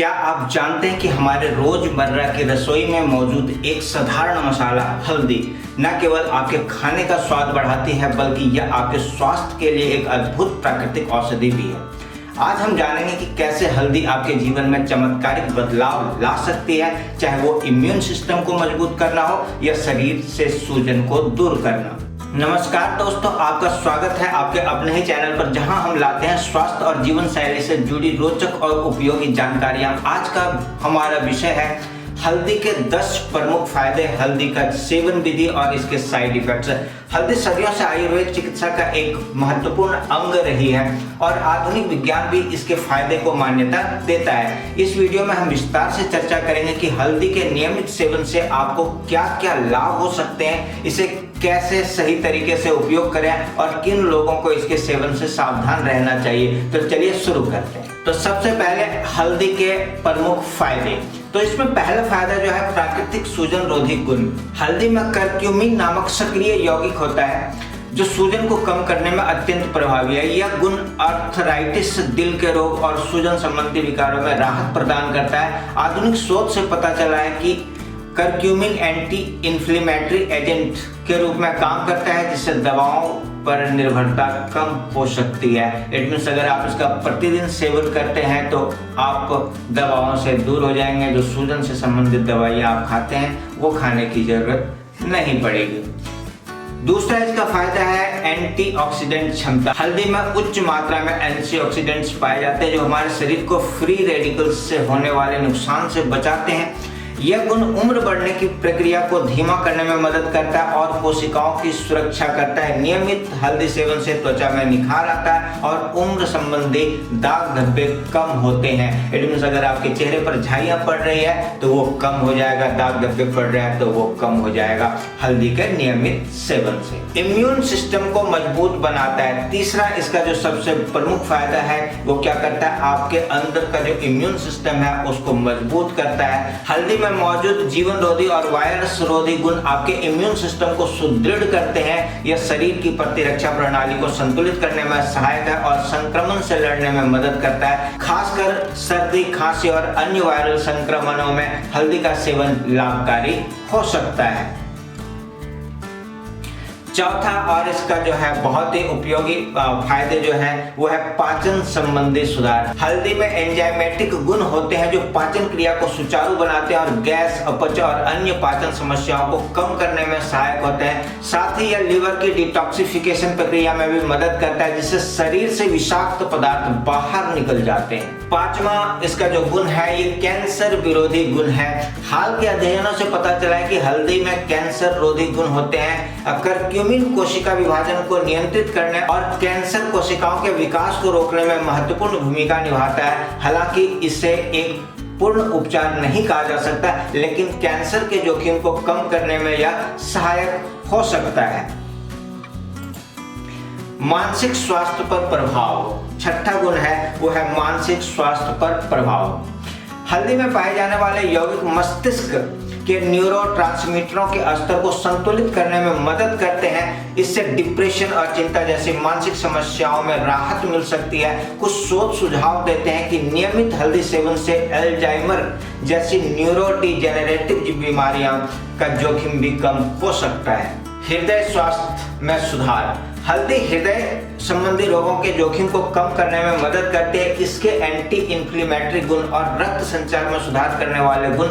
क्या आप जानते हैं कि हमारे रोजमर्रा की रसोई में मौजूद एक साधारण मसाला हल्दी न केवल आपके खाने का स्वाद बढ़ाती है बल्कि यह आपके स्वास्थ्य के लिए एक अद्भुत प्राकृतिक औषधि भी है। आज हम जानेंगे कि कैसे हल्दी आपके जीवन में चमत्कारिक बदलाव ला सकती है, चाहे वो इम्यून सिस्टम को मजबूत करना हो या शरीर से सूजन को दूर करना। नमस्कार दोस्तों, आपका स्वागत है आपके अपने ही चैनल पर, जहां हम लाते हैं स्वास्थ्य और जीवन शैली से जुड़ी रोचक और उपयोगी जानकारियां। आज का हमारा विषय है हल्दी के 10 प्रमुख फायदे, हल्दी का सेवन विधि और इसके साइड इफेक्ट्स। हल्दी सदियों से आयुर्वेद चिकित्सा का एक महत्वपूर्ण अंग रही है और आधुनिक विज्ञान भी इसके फायदे को मान्यता देता है। इस वीडियो में हम विस्तार से चर्चा करेंगे कि हल्दी के नियमित सेवन से आपको क्या क्या लाभ हो सकते हैं, इसे कैसे सही तरीके से उपयोग करें और किन लोगों को इसके सेवन से सावधान रहना चाहिए। तो चलिए शुरू करते हैं। तो सबसे पहले हल्दी के प्रमुख फायदे। तो इसमें पहला फायदा जो है प्राकृतिक सूजन रोधी गुण। हल्दी में करक्यूमिन नामक सक्रिय यौगिक होता है जो सूजन को कम करने में अत्यंत प्रभावी है। यह गुण आर्थराइटिस, दिल के रोग और सूजन संबंधी विकारों में राहत प्रदान करता है। आधुनिक शोध से पता चला है कि करक्यूमिन एंटी इन्फ्लेमेटरी एजेंट के रूप में काम करता है, जिससे दवाओं पर निर्भरता कम हो सकती है। इट मीन्स अगर आप इसका प्रतिदिन सेवन करते हैं तो आप दवाओं से दूर हो जाएंगे। जो सूजन से संबंधित दवाइयाँ आप खाते हैं वो खाने की जरूरत नहीं पड़ेगी। दूसरा इसका फायदा है एंटीऑक्सीडेंट क्षमता। हल्दी में उच्च मात्रा में एंटीऑक्सीडेंट्स पाए जाते हैं जो हमारे शरीर को फ्री रेडिकल्स से होने वाले नुकसान से बचाते हैं। यह गुण उम्र बढ़ने की प्रक्रिया को धीमा करने में मदद करता है और कोशिकाओं की सुरक्षा करता है। नियमित हल्दी सेवन से त्वचा में निखार आता है और उम्र संबंधी दाग धब्बे कम होते हैं। इट मीन्स अगर आपके चेहरे पर झाइयां पड़ रही है तो वो कम हो जाएगा, दाग धब्बे पड़ रहे हैं तो वो कम हो जाएगा हल्दी के नियमित सेवन से। इम्यून सिस्टम को मजबूत बनाता है। तीसरा इसका जो सबसे प्रमुख फायदा है वो क्या करता है, आपके अंदर का जो इम्यून सिस्टम है उसको मजबूत करता है। हल्दी में मौजूद जीवन रोधी और वायरस रोधी गुण आपके इम्यून सिस्टम को सुदृढ़ करते हैं। यह शरीर की प्रतिरक्षा प्रणाली को संतुलित करने में सहायक है और संक्रमण से लड़ने में मदद करता है। खासकर सर्दी, खांसी और अन्य वायरल संक्रमणों में हल्दी का सेवन लाभकारी हो सकता है। चौथा और इसका जो है बहुत ही उपयोगी फायदे जो है वो है पाचन संबंधी सुधार। हल्दी में एंजाइमेटिक गुण होते हैं जो पाचन क्रिया को सुचारू बनाते हैं और गैस, अपच और अन्य पाचन समस्याओं को कम करने में सहायक होते हैं। साथ ही यह लीवर की डिटॉक्सिफिकेशन प्रक्रिया में भी मदद करता है, जिससे शरीर से विषाक्त पदार्थ बाहर निकल जाते हैं। पांचवा इसका जो गुण है ये कैंसर विरोधी गुण है। हाल के अध्ययनों से पता चला है कि हल्दी में कैंसर रोधी गुण होते हैं। करक्यूमिन कोशिका विभाजन को नियंत्रित करने और कैंसर कोशिकाओं के विकास को रोकने में महत्वपूर्ण भूमिका निभाता है। हालांकि इसे एक पूर्ण उपचार नहीं कहा जा सकता, लेकिन कैंसर के जोखिम को कम करने में यह सहायक हो सकता है। मानसिक स्वास्थ्य पर प्रभाव। छठा गुण है वो है मानसिक स्वास्थ्य पर प्रभाव। हल्दी में पाए जाने वाले यौगिक मस्तिष्क के न्यूरोट्रांसमीटरों के स्तर को संतुलित करने में मदद करते हैं। इससे डिप्रेशन और चिंता जैसी मानसिक समस्याओं में राहत मिल सकती है। कुछ शोध सुझाव देते हैं कि नियमित हल्दी सेवन से अल्जाइमर जैसी न्यूरोडिजेनरेटिव बीमारियों का जोखिम भी कम हो सकता है। हृदय स्वास्थ्य में सुधार। हल्दी हृदय संबंधी रोगों के जोखिम को कम करने में मदद करती है। इसके एंटी इन्फ्लेमेटरी गुण और रक्त संचार में सुधार करने वाले गुण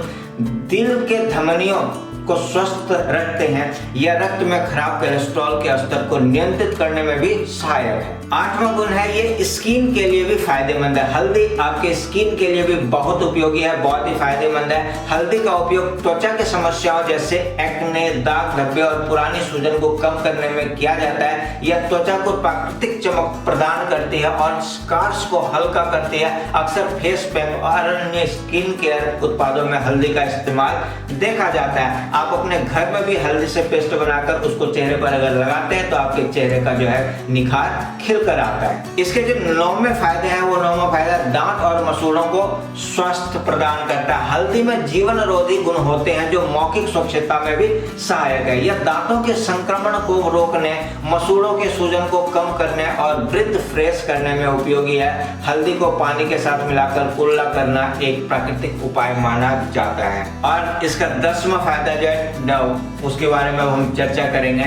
दिल के धमनियों को स्वस्थ रखते हैं। यह रक्त में खराब कोलेस्ट्रॉल के स्तर को नियंत्रित करने में भी सहायक है। आठवां गुण है ये स्किन के लिए भी फायदेमंद है। हल्दी आपके स्किन के लिए भी बहुत उपयोगी है, बहुत ही फायदेमंद है। हल्दी का उपयोग त्वचा की समस्याओं जैसे एक्ने, दाग धब्बे और पुरानी सूजन को कम करने में किया जाता है। यह त्वचा को प्राकृतिक चमक प्रदान करती है और स्कार्स को हल्का करती है। अक्सर फेस पैक और अन्य स्किन केयर उत्पादों में हल्दी का इस्तेमाल देखा जाता है। आप अपने घर में भी हल्दी से पेस्ट बनाकर उसको चेहरे पर अगर लगाते हैं तो आपके चेहरे का जो है निखार खिल खिल कर आता है। इसके जो 9वें फायदे हैं वो 9वां फायदा दांत और मसूड़ों को स्वास्थ्य प्रदान करता है। हल्दी में जीवन रोधी गुण होते हैं जो मौखिक स्वच्छता में भी सहायक है। यह दांतों के संक्रमण को रोकने, मसूड़ों के सूजन को कम करने और वृद्ध फ्रेश करने में उपयोगी है। हल्दी को पानी के साथ मिलाकर कुल्ला करना एक प्राकृतिक उपाय माना जाता है। और इसका 10वां फायदा जो है उसके बारे में हम चर्चा करेंगे,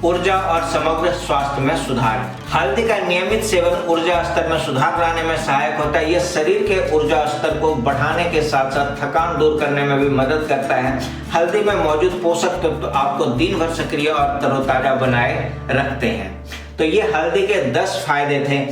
ऊर्जा और समग्र स्वास्थ्य में सुधार। हल्दी का नियमित सेवन ऊर्जा स्तर में सुधार लाने में सहायक होता है। यह शरीर के ऊर्जा स्तर को बढ़ाने के साथ साथ थकान दूर करने में भी मदद करता है। हल्दी में मौजूद पोषक तत्व आपको दिन भर सक्रिय और तरोताजा बनाए रखते हैं। तो ये हल्दी के 10 फायदे थे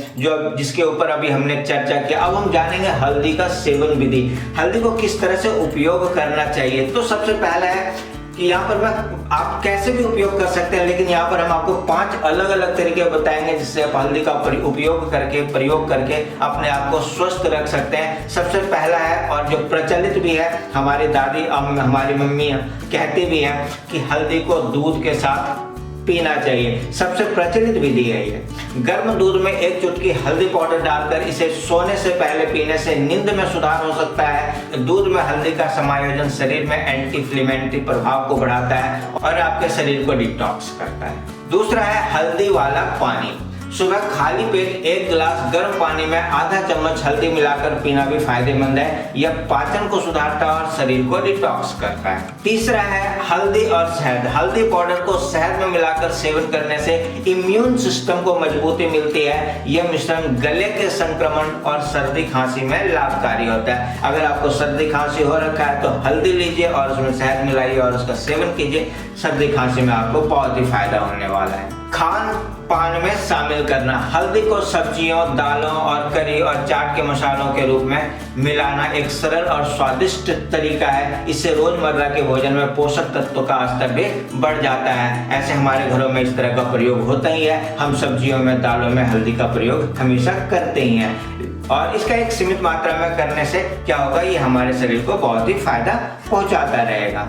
जिसके ऊपर अभी हमने चर्चा किया। अब हम जानेंगे हल्दी का सेवन विधि, हल्दी को किस तरह से उपयोग करना चाहिए। तो सबसे पहला है कि यहाँ पर आप कैसे भी उपयोग कर सकते हैं, लेकिन यहाँ पर हम आपको 5 अलग अलग तरीके बताएंगे जिससे आप हल्दी का प्रयोग करके अपने आप को स्वस्थ रख सकते हैं। सबसे पहला है और जो प्रचलित भी है, हमारी दादी हमारी मम्मी कहती भी है कि हल्दी को दूध के साथ पीना चाहिए। सबसे प्रचलित विधि है ये। गर्म दूध में 1 चुटकी हल्दी पाउडर डालकर इसे सोने से पहले पीने से नींद में सुधार हो सकता है। दूध में हल्दी का समायोजन शरीर में एंटी इन्फ्लेमेटरी प्रभाव को बढ़ाता है और आपके शरीर को डिटॉक्स करता है। दूसरा है हल्दी वाला पानी। सुबह खाली पेट 1 गिलास गर्म पानी में आधा चम्मच हल्दी मिलाकर पीना भी फायदेमंद है। यह पाचन को सुधारता है और शरीर को डिटॉक्स करता है। तीसरा है हल्दी और शहद। हल्दी पाउडर को शहद में मिलाकर सेवन करने से इम्यून सिस्टम को मजबूती मिलती है। यह मिश्रण गले के संक्रमण और सर्दी खांसी में लाभकारी होता है। अगर आपको सर्दी खांसी हो रखा है तो हल्दी लीजिए और उसमें शहद मिलाइए और उसका सेवन कीजिए। सर्दी खांसी में आपको बहुत ही फायदा होने वाला है। खान पान में शामिल करना। हल्दी को सब्जियों, दालों और करी और चाट के मसालों के रूप में मिलाना एक सरल और स्वादिष्ट तरीका है। इससे रोजमर्रा के भोजन में पोषक तत्वों का स्तर भी बढ़ जाता है। ऐसे हमारे घरों में इस तरह का प्रयोग होता ही है। हम सब्जियों में, दालों में हल्दी का प्रयोग हमेशा करते ही हैं और इसका एक सीमित मात्रा में करने से क्या होगा, ये हमारे शरीर को बहुत ही फायदा पहुंचाता रहेगा।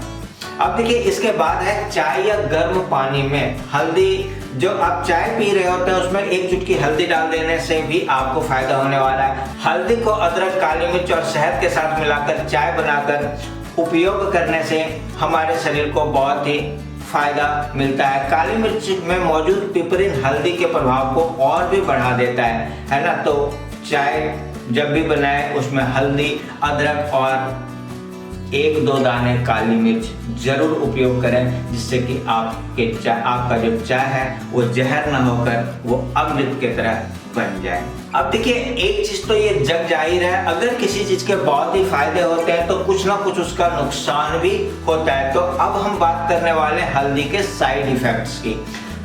अब देखिए, इसके बाद है चाय या गर्म पानी में हल्दी। जो आप चाय पी रहे होते हैं उसमें 1 चुटकी हल्दी डाल देने से भी आपको फायदा होने वाला है। हल्दी को अदरक, काली मिर्च और शहद के साथ मिलाकर चाय बनाकर उपयोग करने से हमारे शरीर को बहुत ही फायदा मिलता है। काली मिर्च में मौजूद पिपरिन हल्दी के प्रभाव को और भी बढ़ा देता है ना। तो चाय जब भी बनाए उसमें हल्दी, अदरक और 1-2 दाने काली मिर्च जरूर उपयोग करें, जिससे कि आपका जो चाय है वो जहर ना होकर वो अमृत की तरह बन जाए। अब देखिए, एक चीज तो ये जग जाहिर है, अगर किसी चीज के बहुत ही फायदे होते हैं तो कुछ ना कुछ उसका नुकसान भी होता है। तो अब हम बात करने वाले हल्दी के साइड इफेक्ट्स की।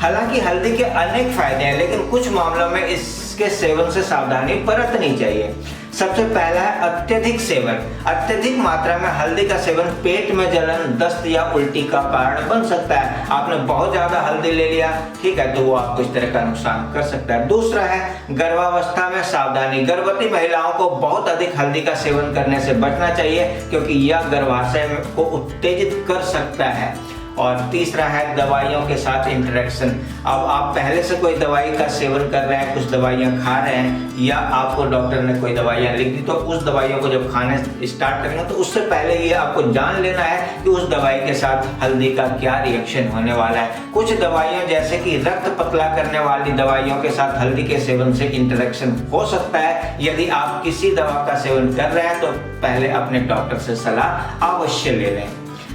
हालांकि हल्दी के अनेक फायदे हैं, लेकिन कुछ मामलों में इसके सेवन से सावधानी बरतनी चाहिए। सबसे पहला है अत्यधिक सेवन। अत्यधिक मात्रा में हल्दी का सेवन पेट में जलन, दस्त या उल्टी का कारण बन सकता है। आपने बहुत ज्यादा हल्दी ले लिया, ठीक है, तो वो आपको इस तरह का नुकसान कर सकता है। दूसरा है गर्भावस्था में सावधानी। गर्भवती महिलाओं को बहुत अधिक हल्दी का सेवन करने से बचना चाहिए, क्योंकि यह गर्भाशय को उत्तेजित कर सकता है। और तीसरा है दवाइयों के साथ इंटरेक्शन। अब आप पहले से कोई दवाई का सेवन कर रहे हैं, कुछ दवाइयां खा रहे हैं, या आपको डॉक्टर ने कोई दवाइयां लिख दी, तो उस दवाइयों को जब खाने स्टार्ट करेंगे तो उससे पहले ये आपको जान लेना है कि उस दवाई के साथ हल्दी का क्या रिएक्शन होने वाला है। कुछ दवाइयां जैसे कि रक्त पतला करने वाली दवाइयों के साथ हल्दी के सेवन से इंटरेक्शन हो सकता है। यदि आप किसी दवा का सेवन कर रहे हैं तो पहले अपने डॉक्टर से सलाह अवश्य ले लें।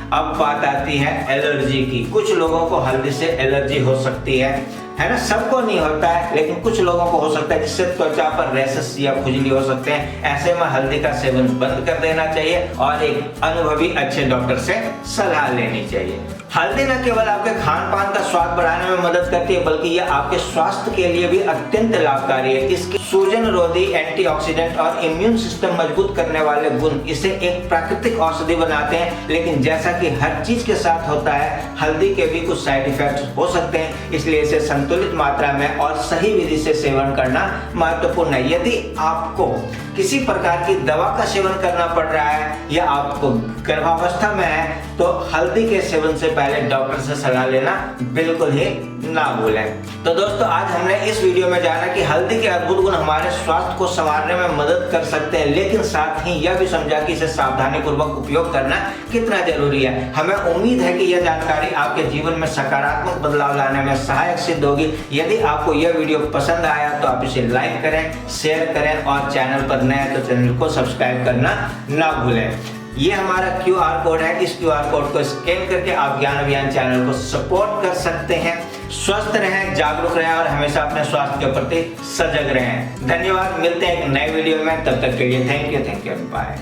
अब बात आती है एलर्जी की। कुछ लोगों को हल्दी से एलर्जी हो सकती है ना। सबको नहीं होता है, लेकिन कुछ लोगों को हो सकता है, जिससे त्वचा पर रैशेस या खुजली हो सकते हैं। ऐसे में हल्दी का सेवन बंद कर देना चाहिए और एक अनुभवी अच्छे डॉक्टर से सलाह लेनी चाहिए। हल्दी न केवल आपके खान पान का स्वाद बढ़ाने में मदद करती है, बल्कि यह आपके स्वास्थ्य के लिए भी अत्यंत लाभकारी है। इसके सूजन रोधी, एंटीऑक्सीडेंट और इम्यून सिस्टम मजबूत करने वाले गुण इसे एक प्राकृतिक औषधि बनाते हैं। लेकिन जैसा कि हर चीज के साथ होता है, हल्दी के भी कुछ साइड इफेक्ट्स हो सकते हैं, इसलिए इसे संतुलित मात्रा में और सही विधि से सेवन करना महत्वपूर्ण है। यदि आपको किसी प्रकार की दवा का सेवन करना पड़ रहा है या आप गर्भावस्था में है तो हल्दी के सेवन से पहले डॉक्टर से सलाह लेना बिल्कुल ही ना भूलें। तो दोस्तों आज हमने इस वीडियो में जाना कि हल्दी के अद्भुत गुण हमारे स्वास्थ्य को संवारने में मदद कर सकते हैं, लेकिन साथ ही यह भी समझा कि इसे सावधानी पूर्वक उपयोग करना कितना जरूरी है। हमें उम्मीद है कि यह जानकारी आपके जीवन में सकारात्मक बदलाव लाने में सहायक सिद्ध होगी। यदि आपको यह वीडियो पसंद आया तो आप इसे लाइक करें, शेयर करें और चैनल पर नए हैं तो चैनल को सब्सक्राइब करना ना भूलें। ये हमारा QR कोड है, इस QR कोड को स्कैन करके आप ज्ञान अभियान चैनल को सपोर्ट कर सकते हैं। स्वस्थ रहें, जागरूक रहें और हमेशा अपने स्वास्थ्य के प्रति सजग रहें। धन्यवाद, मिलते हैं एक नए वीडियो में, तब तक के लिए थैंक यू, बाय।